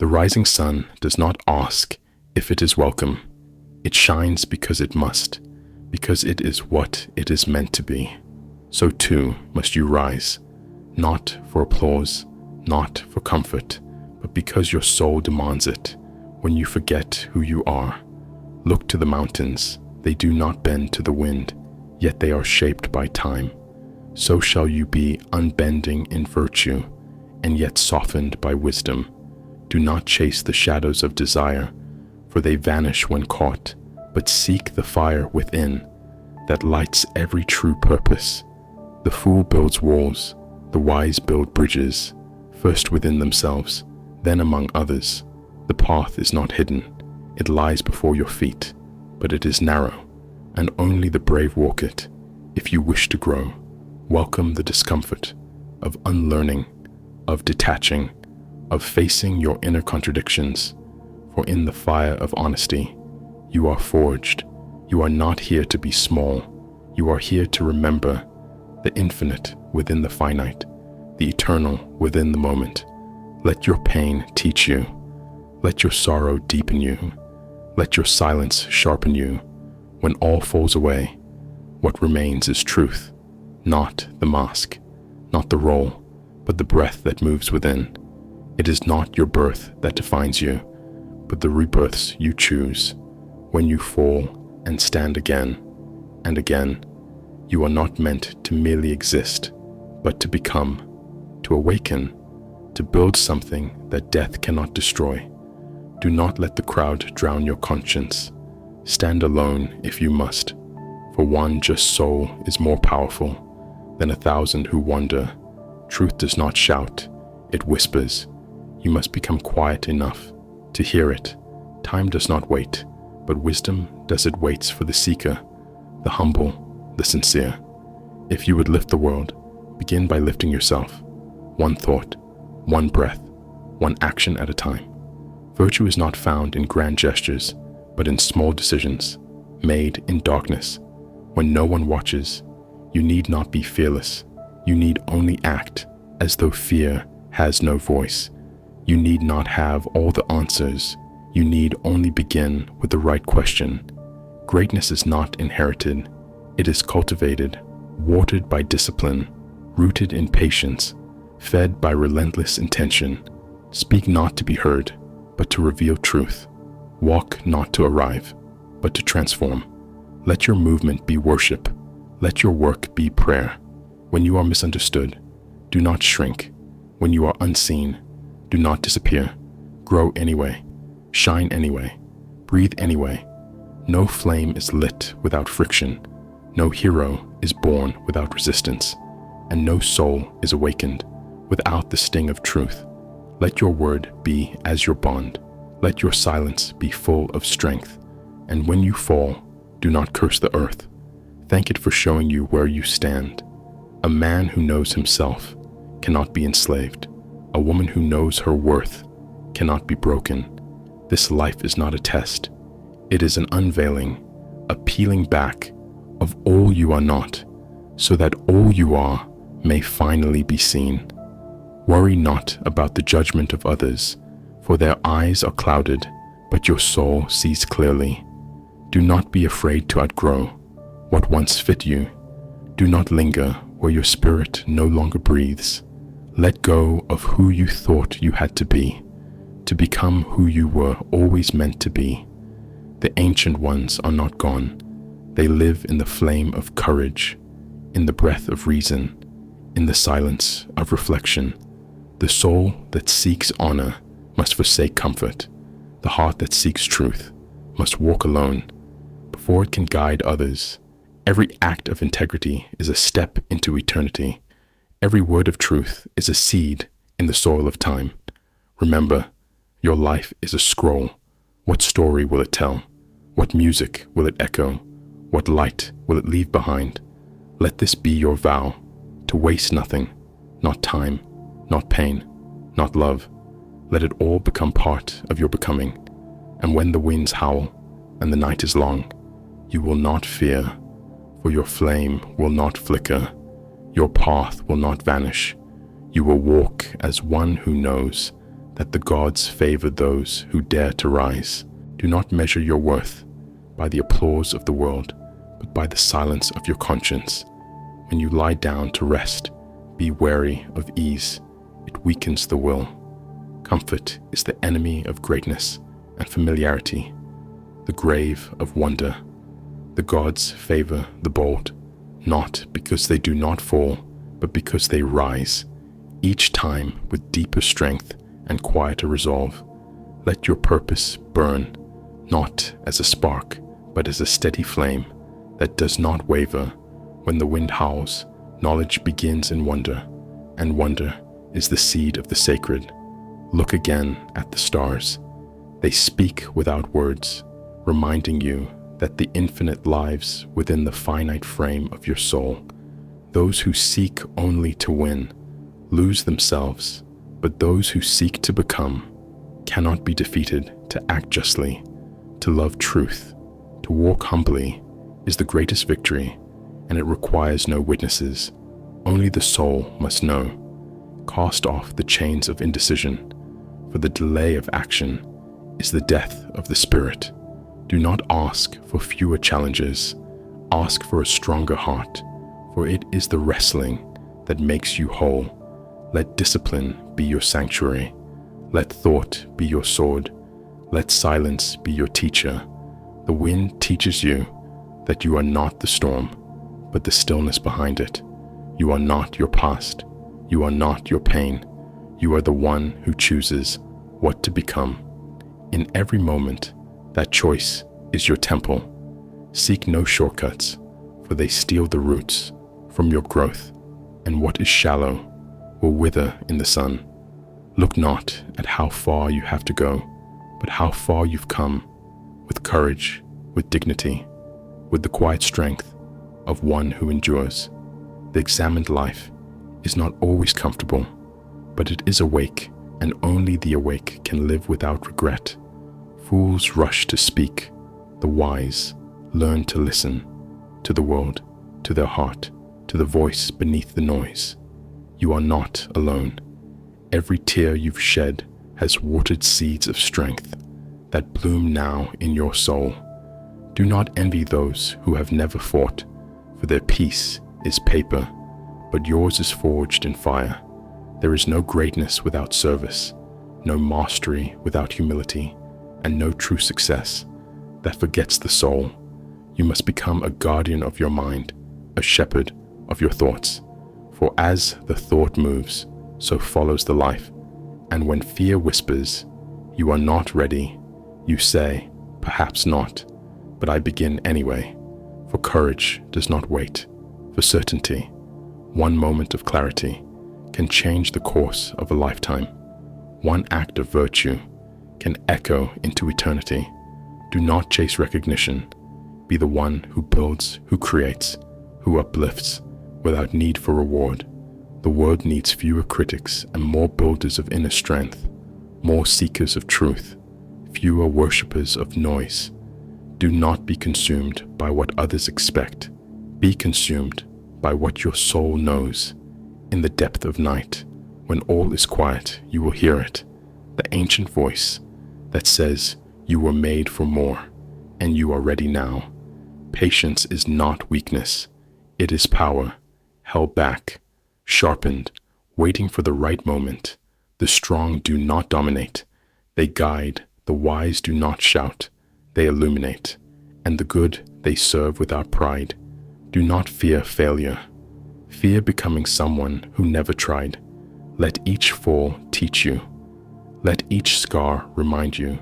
The rising sun does not ask if it is welcome. It shines because it must, because it is what it is meant to be. So too must you rise, not for applause, not for comfort, but because your soul demands it. When you forget who you are, look to the mountains. They do not bend to the wind, yet they are shaped by time. So shall you be unbending in virtue, and yet softened by wisdom. Do not chase the shadows of desire, for they vanish when caught, but seek the fire within that lights every true purpose. The fool builds walls, the wise build bridges, first within themselves, then among others. The path is not hidden, it lies before your feet, but it is narrow, and only the brave walk it. If you wish to grow, welcome the discomfort of unlearning, of detaching, of facing your inner contradictions, for in the fire of honesty, you are forged. You are not here to be small. You are here to remember the infinite within the finite, the eternal within the moment. Let your pain teach you. Let your sorrow deepen you. Let your silence sharpen you. When all falls away, what remains is truth, not the mask, not the role, but the breath that moves within. It is not your birth that defines you, but the rebirths you choose. When you fall and stand again and again, you are not meant to merely exist, but to become, to awaken, to build something that death cannot destroy. Do not let the crowd drown your conscience. Stand alone if you must, for one just soul is more powerful than 1,000 who wander. Truth does not shout, it whispers. You must become quiet enough to hear it. Time does not wait, but wisdom does. It waits for the seeker, the humble, the sincere. If you would lift the world, begin by lifting yourself. One thought, one breath, one action at a time. Virtue is not found in grand gestures, but in small decisions, made in darkness. When no one watches, you need not be fearless. You need only act as though fear has no voice. You need not have all the answers. You need only begin with the right question. Greatness is not inherited. It is cultivated, watered by discipline, rooted in patience, fed by relentless intention. Speak not to be heard, but to reveal truth. Walk not to arrive, but to transform. Let your movement be worship. Let your work be prayer. When you are misunderstood, do not shrink. When you are unseen, do not disappear. Grow anyway. Shine anyway. Breathe anyway. No flame is lit without friction. No hero is born without resistance. And no soul is awakened without the sting of truth. Let your word be as your bond. Let your silence be full of strength. And when you fall, do not curse the earth. Thank it for showing you where you stand. A man who knows himself cannot be enslaved. A woman who knows her worth cannot be broken. This life is not a test. It is an unveiling, a peeling back of all you are not, so that all you are may finally be seen. Worry not about the judgment of others, for their eyes are clouded, but your soul sees clearly. Do not be afraid to outgrow what once fit you. Do not linger where your spirit no longer breathes. Let go of who you thought you had to become who you were always meant to be. The ancient ones are not gone. They live in the flame of courage, in the breath of reason, in the silence of reflection. The soul that seeks honor must forsake comfort. The heart that seeks truth must walk alone before it can guide others. Every act of integrity is a step into eternity. Every word of truth is a seed in the soil of time. Remember, your life is a scroll. What story will it tell? What music will it echo? What light will it leave behind? Let this be your vow, to waste nothing, not time, not pain, not love. Let it all become part of your becoming. And when the winds howl and the night is long, you will not fear, for your flame will not flicker. Your path will not vanish. You will walk as one who knows that the gods favor those who dare to rise. Do not measure your worth by the applause of the world, but by the silence of your conscience. When you lie down to rest, be wary of ease. It weakens the will. Comfort is the enemy of greatness and familiarity, the grave of wonder. The gods favor the bold, not because they do not fall, but because they rise, each time with deeper strength and quieter resolve. Let your purpose burn, not as a spark, but as a steady flame that does not waver. When the wind howls, knowledge begins in wonder, and wonder is the seed of the sacred. Look again at the stars. They speak without words, reminding you that the infinite lives within the finite frame of your soul. Those who seek only to win lose themselves, but those who seek to become cannot be defeated. To act justly, to love truth, to walk humbly is the greatest victory, and it requires no witnesses. Only the soul must know. Cast off the chains of indecision, for the delay of action is the death of the spirit. Do not ask for fewer challenges. Ask for a stronger heart, for it is the wrestling that makes you whole. Let discipline be your sanctuary. Let thought be your sword. Let silence be your teacher. The wind teaches you that you are not the storm, but the stillness behind it. You are not your past. You are not your pain. You are the one who chooses what to become. In every moment, that choice is your temple. Seek no shortcuts, for they steal the roots from your growth, and what is shallow will wither in the sun. Look not at how far you have to go, but how far you've come, with courage, with dignity, with the quiet strength of one who endures. The examined life is not always comfortable, but it is awake, and only the awake can live without regret. Fools rush to speak. The wise learn to listen to the world, to their heart, to the voice beneath the noise. You are not alone. Every tear you've shed has watered seeds of strength that bloom now in your soul. Do not envy those who have never fought, for their peace is paper, but yours is forged in fire. There is no greatness without service, no mastery without humility, and no true success that forgets the soul. You must become a guardian of your mind, a shepherd of your thoughts. For as the thought moves, so follows the life. And when fear whispers, "You are not ready," you say, "Perhaps not, but I begin anyway." For courage does not wait for certainty. One moment of clarity can change the course of a lifetime. One act of virtue can echo into eternity. Do not chase recognition. Be the one who builds, who creates, who uplifts, without need for reward. The world needs fewer critics and more builders of inner strength, more seekers of truth, fewer worshippers of noise. Do not be consumed by what others expect. Be consumed by what your soul knows. In the depth of night, when all is quiet, you will hear it, the ancient voice that says, "You were made for more, and you are ready now." Patience is not weakness. It is power, held back, sharpened, waiting for the right moment. The strong do not dominate. They guide. The wise do not shout. They illuminate. And the good they serve without pride. Do not fear failure. Fear becoming someone who never tried. Let each fall teach you. Let each scar remind you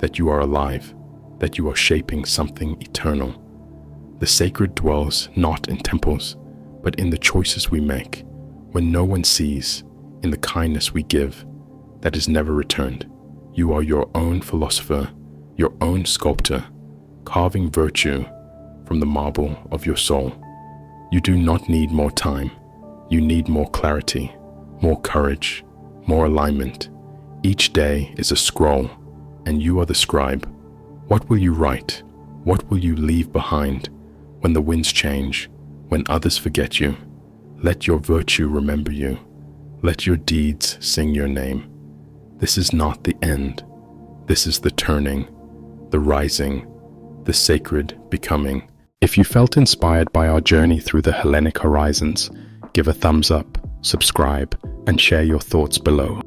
that you are alive, that you are shaping something eternal. The sacred dwells not in temples, but in the choices we make, when no one sees, in the kindness we give, that is never returned. You are your own philosopher, your own sculptor, carving virtue from the marble of your soul. You do not need more time. You need more clarity, more courage, more alignment. Each day is a scroll, and you are the scribe. What will you write? What will you leave behind when the winds change, when others forget you? Let your virtue remember you. Let your deeds sing your name. This is not the end. This is the turning, the rising, the sacred becoming. If you felt inspired by our journey through the Hellenic horizons, give a thumbs up, subscribe, and share your thoughts below.